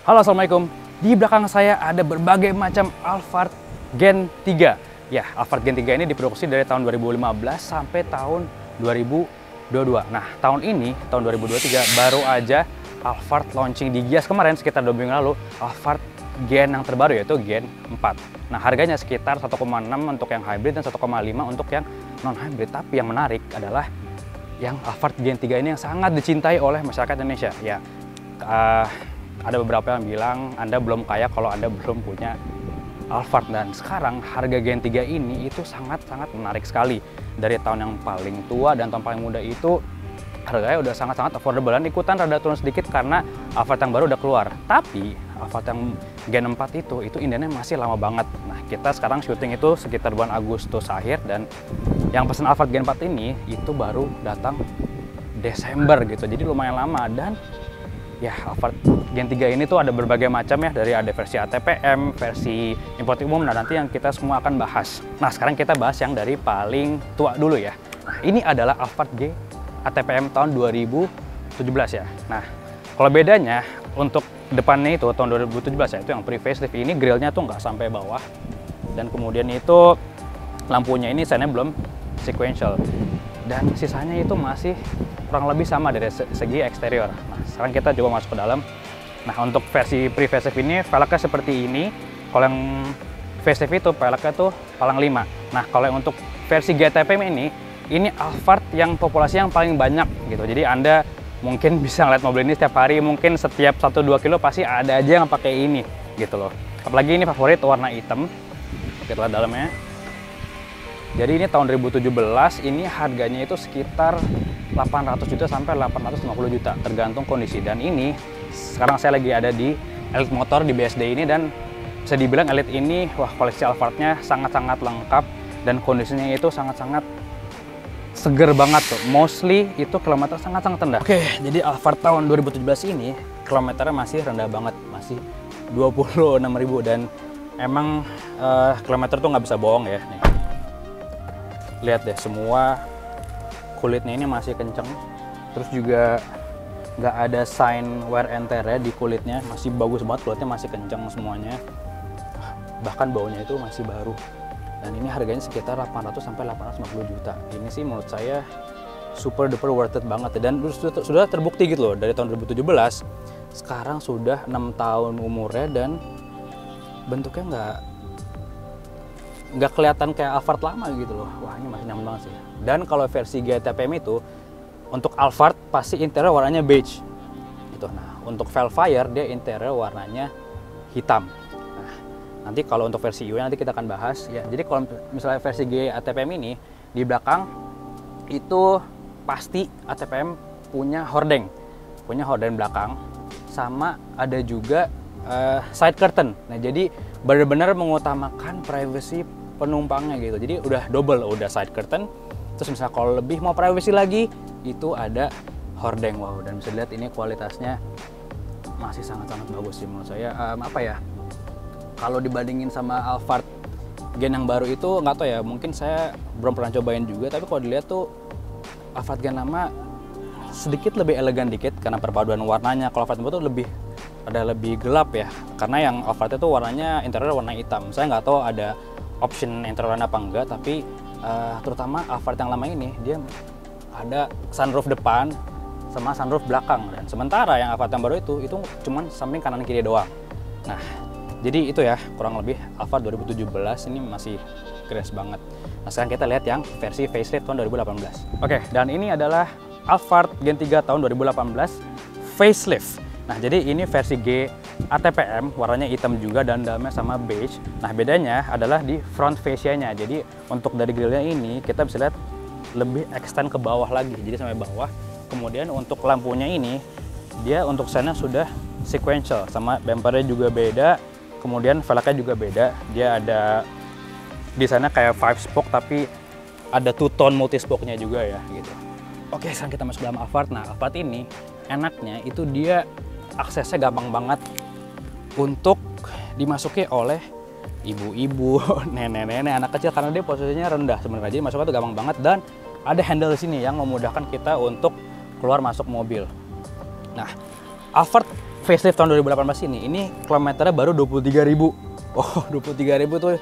Halo, assalamualaikum. Di belakang saya ada berbagai macam Alphard Gen 3. Ya, Alphard Gen 3 ini diproduksi dari tahun 2015 sampai tahun 2022. Nah, tahun ini, tahun 2023, baru aja Alphard launching di Gias kemarin, sekitar 2 minggu lalu, Alphard Gen yang terbaru, yaitu Gen 4. Nah, harganya sekitar 1,6 untuk yang hybrid dan 1,5 untuk yang non-hybrid. Tapi yang menarik adalah yang Alphard Gen 3 ini yang sangat dicintai oleh masyarakat Indonesia. Ya, ada beberapa yang bilang Anda belum kaya kalau Anda belum punya Alphard, dan sekarang harga Gen 3 ini itu sangat-sangat menarik sekali. Dari tahun yang paling tua dan tahun paling muda itu harganya udah sangat-sangat affordable, dan ikutan rada turun sedikit karena Alphard yang baru udah keluar. Tapi Alphard yang Gen 4 itu indennya masih lama banget. Nah, kita sekarang syuting itu sekitar bulan Agustus akhir, dan yang pesan Alphard Gen 4 ini itu baru datang Desember gitu. Jadi lumayan lama. Dan ya, Alphard Gen 3 ini tuh ada berbagai macam ya, dari ada versi ATPM, versi import umum. Nah, nanti yang kita semua akan bahas. Nah, sekarang kita bahas yang dari paling tua dulu ya. Nah, ini adalah Alphard G ATPM tahun 2017 ya. Nah, kalau bedanya untuk depannya itu tahun 2017 ya, itu yang pre-facelift ini grillnya tuh nggak sampai bawah. Dan kemudian itu lampunya ini sebenarnya belum sequential. Dan sisanya itu masih kurang lebih sama dari segi eksterior. Nah, sekarang kita coba masuk ke dalam. Nah, untuk versi pre-facelift ini velgnya seperti ini. Kalau yang facelift itu velgnya tuh palang 5. Nah, kalau yang untuk versi GTPM ini Alphard yang populasi yang paling banyak gitu. Jadi Anda mungkin bisa ngeliat mobil ini setiap hari, mungkin setiap 1-2 kilo pasti ada aja yang pakai ini gitu loh. Apalagi ini favorit warna hitam. Kita lihat dalamnya. Jadi ini tahun 2017, ini harganya itu sekitar 800 juta sampai 850 juta, tergantung kondisi. Dan ini sekarang saya lagi ada di Elite Motor di BSD ini, dan bisa dibilang Elite ini, wah, koleksi Alphardnya sangat-sangat lengkap dan kondisinya itu sangat-sangat seger banget tuh. Mostly itu kilometer sangat-sangat rendah. Oke, jadi Alphard tahun 2017 ini kilometernya masih rendah banget, masih 26.000, dan emang kilometer tuh nggak bisa bohong ya. Nih, lihat deh, semua kulitnya ini masih kenceng, terus juga nggak ada sign wear and tear ya di kulitnya, masih bagus banget, kulitnya masih kenceng semuanya, bahkan baunya itu masih baru. Dan ini harganya sekitar 800 sampai 850 juta. Ini sih menurut saya super duper worth it banget ya. Dan sudah terbukti gitu loh, dari tahun 2017 sekarang sudah 6 tahun umurnya, dan bentuknya nggak kelihatan kayak Alphard lama gitu loh. Wah, ini masih nyaman banget sih. Dan kalau versi GTPM itu untuk Alphard pasti interior warnanya beige gitu. Nah, untuk Velfire dia interior warnanya hitam. Nah, nanti kalau untuk versi U nanti kita akan bahas ya. Jadi kalau misalnya versi G ATPM ini di belakang itu pasti ATPM punya hordeng belakang, sama ada juga side curtain. Nah, jadi benar-benar mengutamakan privacy penumpangnya gitu. Jadi udah double, udah side curtain. Terus misalnya kalau lebih mau privacy lagi, itu ada hordeng. Wow, dan bisa dilihat ini kualitasnya masih sangat-sangat bagus sih menurut saya. Apa ya? Kalau dibandingin sama Alphard Gen yang baru itu nggak tahu ya. Mungkin saya belum pernah cobain juga. Tapi kalau dilihat tuh Alphard Gen lama sedikit lebih elegan dikit karena perpaduan warnanya. Kalau Alphard baru tuh lebih gelap ya. Karena yang Alphard itu warnanya interior warna hitam. Saya nggak tahu ada option interior apa enggak, tapi terutama Alphard yang lama ini dia ada sunroof depan sama sunroof belakang, dan sementara yang Alphard yang baru itu cuman samping kanan kiri doang. Nah, jadi itu ya kurang lebih Alphard 2017 ini masih keren banget. Nah, sekarang kita lihat yang versi facelift tahun 2018. Oke, dan ini adalah Alphard Gen 3 tahun 2018 facelift. Nah, jadi ini versi G ATPM, warnanya hitam juga dan dalamnya sama beige. Nah, bedanya adalah di front fascia-nya. Jadi untuk dari grillnya ini kita bisa lihat lebih extend ke bawah lagi, jadi sampai bawah. Kemudian untuk lampunya ini dia untuk sana sudah sequential, sama bumpernya juga beda. Kemudian velgnya juga beda. Dia ada di sana kayak 5 spoke, tapi ada 2 tone multi spoke-nya juga ya gitu. Oke, sekarang kita masuk dalam Alphard. Nah, Alphard ini enaknya itu dia aksesnya gampang banget untuk dimasuki oleh ibu-ibu, nenek-nenek, anak kecil, karena dia posisinya rendah sebenarnya. Jadi masuknya tuh gampang banget, dan ada handle di sini yang memudahkan kita untuk keluar masuk mobil. Nah, Alphard facelift tahun 2018 ini kilometernya baru 23.000. Oh, 23.000 tuh,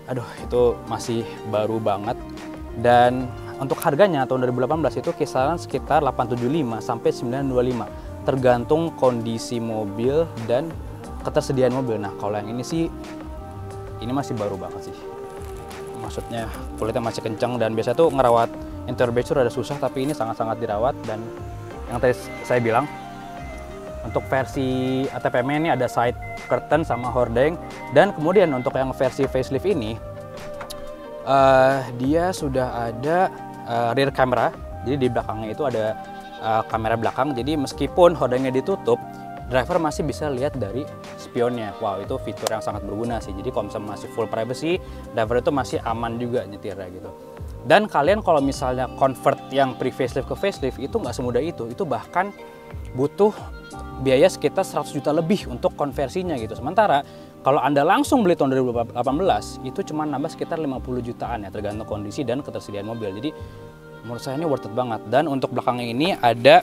aduh, itu masih baru banget. Dan untuk harganya tahun 2018 itu kisaran sekitar 875 sampai 925, tergantung kondisi mobil dan ketersediaan mobil. Nah, kalau yang ini sih, ini masih baru banget sih. Maksudnya kulitnya masih kencang, dan biasa tuh ngerawat interior beige ada susah, tapi ini sangat-sangat dirawat. Dan yang tadi saya bilang, untuk versi ATPM ini ada side curtain sama hordeng. Dan kemudian untuk yang versi facelift ini, dia sudah ada rear camera. Jadi di belakangnya itu ada kamera belakang. Jadi meskipun hordengnya ditutup, driver masih bisa lihat dari spionnya. Wow, itu fitur yang sangat berguna sih. Jadi kalau misalnya masih full privacy, driver itu masih aman juga nyetirnya gitu. Dan kalian kalau misalnya convert yang pre-facelift ke facelift itu nggak semudah itu. Itu bahkan butuh biaya sekitar 100 juta lebih untuk konversinya gitu. Sementara kalau Anda langsung beli tahun 2018 itu cuma nambah sekitar 50 jutaan ya, tergantung kondisi dan ketersediaan mobil. Jadi menurut saya ini worth it banget. Dan untuk belakangnya ini ada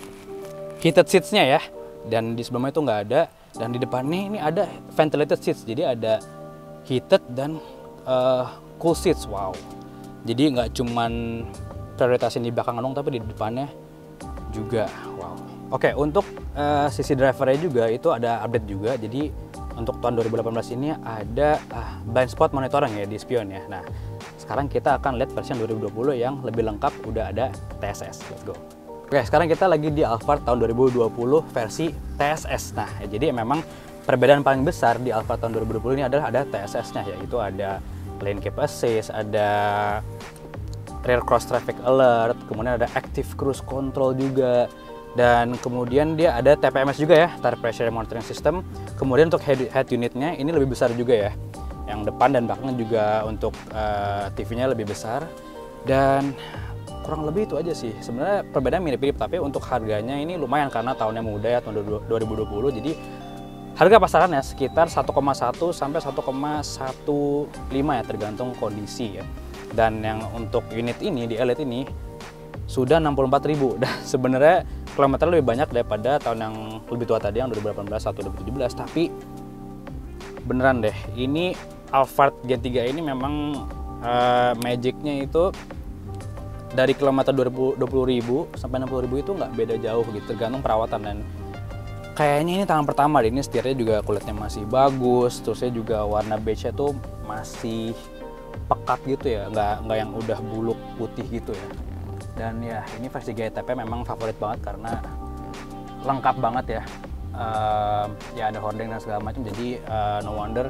heated seats-nya ya. Dan di sebelumnya itu nggak ada. Dan di depannya ini ada ventilated seats. Jadi ada heated dan cool seats. Wow. Jadi nggak cuman prioritasin di belakang dong, tapi di depannya juga. Wow. Oke, untuk sisi drivernya juga itu ada update juga. Jadi untuk tahun 2018 ini ada blind spot monitoring ya di spion ya. Nah, sekarang kita akan lihat versi 2020 yang lebih lengkap, udah ada TSS. Let's go. Oke, sekarang kita lagi di Alphard tahun 2020 versi TSS. Nah, ya, jadi memang perbedaan paling besar di Alphard tahun 2020 ini adalah ada TSS-nya, yaitu ada lane keep assist, ada rear cross traffic alert, kemudian ada active cruise control juga. Dan kemudian dia ada TPMS juga ya, tire pressure monitoring system. Kemudian untuk head unitnya ini lebih besar juga ya. Yang depan dan belakang juga untuk TV-nya lebih besar. Dan kurang lebih itu aja sih. Sebenarnya perbedaan mirip-mirip, tapi untuk harganya ini lumayan karena tahunnya muda ya, tahun 2020. Jadi harga pasarannya sekitar 1,1 sampai 1,15 ya, tergantung kondisi ya. Dan yang untuk unit ini di Elite ini sudah 64.000. Dan sebenarnya kilometer lebih banyak daripada tahun yang lebih tua tadi yang 2018 atau 2017. Tapi beneran deh, ini Alphard Gen 3 ini memang magicnya itu dari kilometer 20.000 sampai 60.000 itu nggak beda jauh gitu, tergantung perawatan. Dan kayaknya ini tangan pertama deh, ini setirnya juga kulitnya masih bagus, terusnya juga warna beige-nya tuh masih pekat gitu ya, nggak yang udah buluk putih gitu ya. Dan ya ini versi GTP memang favorit banget karena lengkap banget ya. Ya ada hordeng dan segala macam, jadi no wonder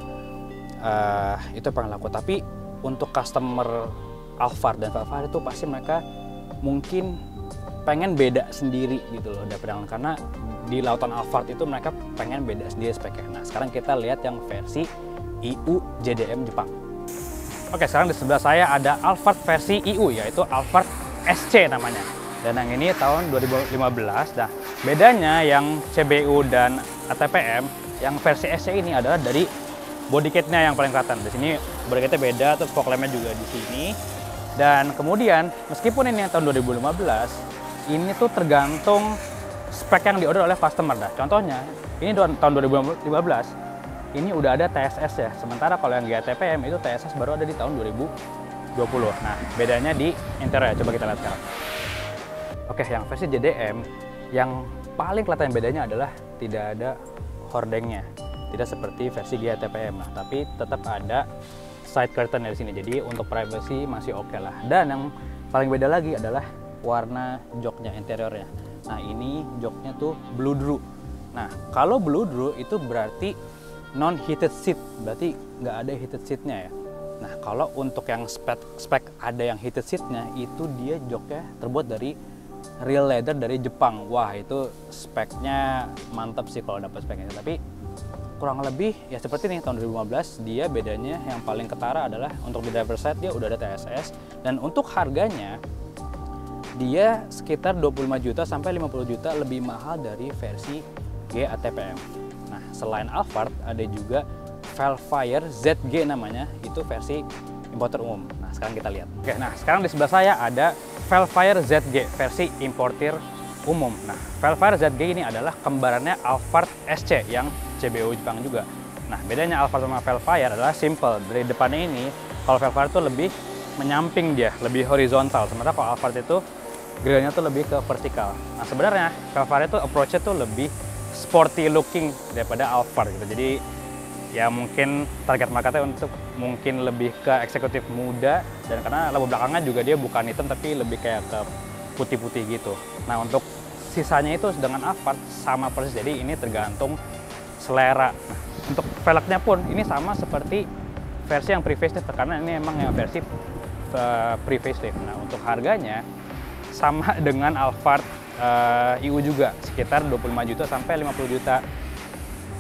itu paling laku. Tapi untuk customer Alphard dan Velfar itu pasti mereka mungkin pengen beda sendiri gitu loh daripada yang, karena di lautan Alphard itu mereka pengen beda sendiri speknya. Nah, sekarang kita lihat yang versi IU JDM Jepang. Oke, sekarang di sebelah saya ada Alphard versi IU, yaitu Alphard SC namanya. Dan yang ini tahun 2015. Nah, bedanya yang CBU dan ATPM, yang versi SC ini adalah dari body kitnya yang paling kelihatan. Di sini body kitnya beda, terus fog lampnya juga di sini. Dan kemudian meskipun ini yang tahun 2015, ini tuh tergantung spek yang diorder oleh customer. Nah, contohnya ini tahun 2015, ini udah ada TSS ya. Sementara kalau yang GTPM itu TSS baru ada di tahun 2020. Nah, bedanya di interior ya. Coba kita lihat sekarang. Oke, yang versi JDM yang paling kelihatan bedanya adalah tidak ada hordengnya. Tidak seperti versi GTPM. Nah, tapi tetap ada side curtain dari sini. Jadi untuk privacy masih oke lah. Dan yang paling beda lagi adalah warna joknya, interiornya. Nah, ini joknya tuh blue drew. Nah, kalau blue drew itu berarti non heated seat, berarti nggak ada heated seatnya ya. Nah, kalau untuk yang spek ada yang heated seatnya, itu dia joknya terbuat dari real leather dari Jepang. Wah, itu speknya mantap sih kalau dapat speknya. Tapi kurang lebih ya seperti ini, tahun 2015 dia bedanya yang paling ketara adalah untuk di driver side dia udah ada TSS, dan untuk harganya dia sekitar 25 juta sampai 50 juta lebih mahal dari versi GATPM. Nah, selain Alphard ada juga Velfire ZG namanya, itu versi importer umum. Nah, sekarang kita lihat. Oke, nah sekarang di sebelah saya ada Velfire ZG versi importer umum. Nah, Velfire ZG ini adalah kembarannya Alphard SC yang CBO Jepang juga. Nah, bedanya Alphard sama Velfire adalah simple. Dari depannya ini, kalau Velfire tuh lebih menyamping dia, lebih horizontal. Sementara kalau Alphard itu grillnya tuh lebih ke vertikal. Nah, sebenarnya Velfire itu approach-nya tuh lebih sporty looking daripada Alphard gitu. Jadi ya mungkin target marketnya untuk mungkin lebih ke eksekutif muda, dan karena lampu belakangnya juga dia bukan hitam tapi lebih kayak ke putih-putih gitu. Nah, untuk sisanya itu dengan Alphard sama persis, jadi ini tergantung selera. Nah, untuk velgnya pun ini sama seperti versi yang pre-facelift, karena ini emang yang versi pre-facelift. Nah, untuk harganya sama dengan Alphard IU juga, sekitar 25 juta sampai 50 juta.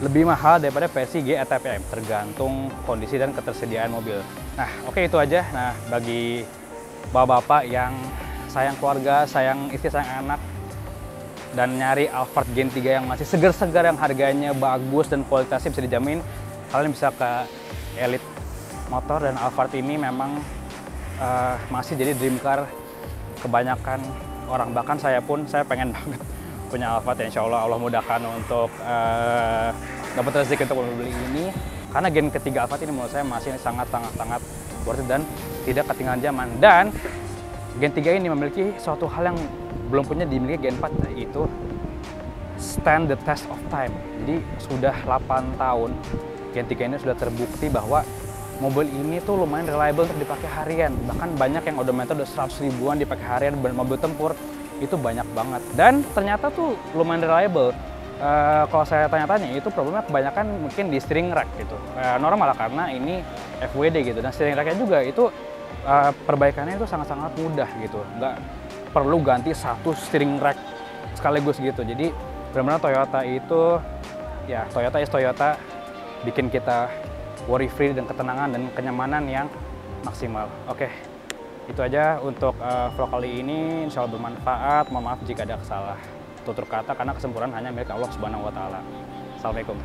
Lebih mahal daripada versi G ATPM, tergantung kondisi dan ketersediaan mobil. Nah, oke, itu aja. Nah, bagi bapak-bapak yang sayang keluarga, sayang istri, sayang anak, dan nyari Alphard Gen 3 yang masih segar-segar, yang harganya bagus dan kualitasnya bisa dijamin, kalian bisa ke Elite Motor. Dan Alphard ini memang masih jadi dream car kebanyakan orang. Bahkan saya pun, saya pengen banget punya Alphard, ya, insya Allah mudahkan untuk dapat rezeki untuk membeli ini, karena gen ketiga Alphard ini menurut saya masih sangat worth it dan tidak ketinggalan zaman. Dan gen 3 ini memiliki suatu hal yang belum punya dimiliki gen 4, yaitu stand the test of time. Jadi sudah 8 tahun gen 3 ini sudah terbukti bahwa mobil ini tuh lumayan reliable untuk dipakai harian. Bahkan banyak yang odometer udah 100 ribuan dipakai harian, mobil tempur itu banyak banget. Dan ternyata tuh lumayan reliable. Kalau saya tanya-tanya, itu problemnya kebanyakan mungkin di steering rack gitu. Normal lah, karena ini FWD gitu. Dan steering racknya juga itu perbaikannya itu sangat-sangat mudah gitu. Nggak perlu ganti satu steering rack sekaligus gitu. Jadi benar-benar Toyota itu, ya Toyota is Toyota, bikin kita worry free dan ketenangan dan kenyamanan yang maksimal. Oke. Itu aja untuk vlog kali ini, insya Allah bermanfaat. Mohon maaf jika ada salah tutur kata, karena kesempurnaan hanya milik Allah Subhanahu wa Ta'ala. Assalamualaikum.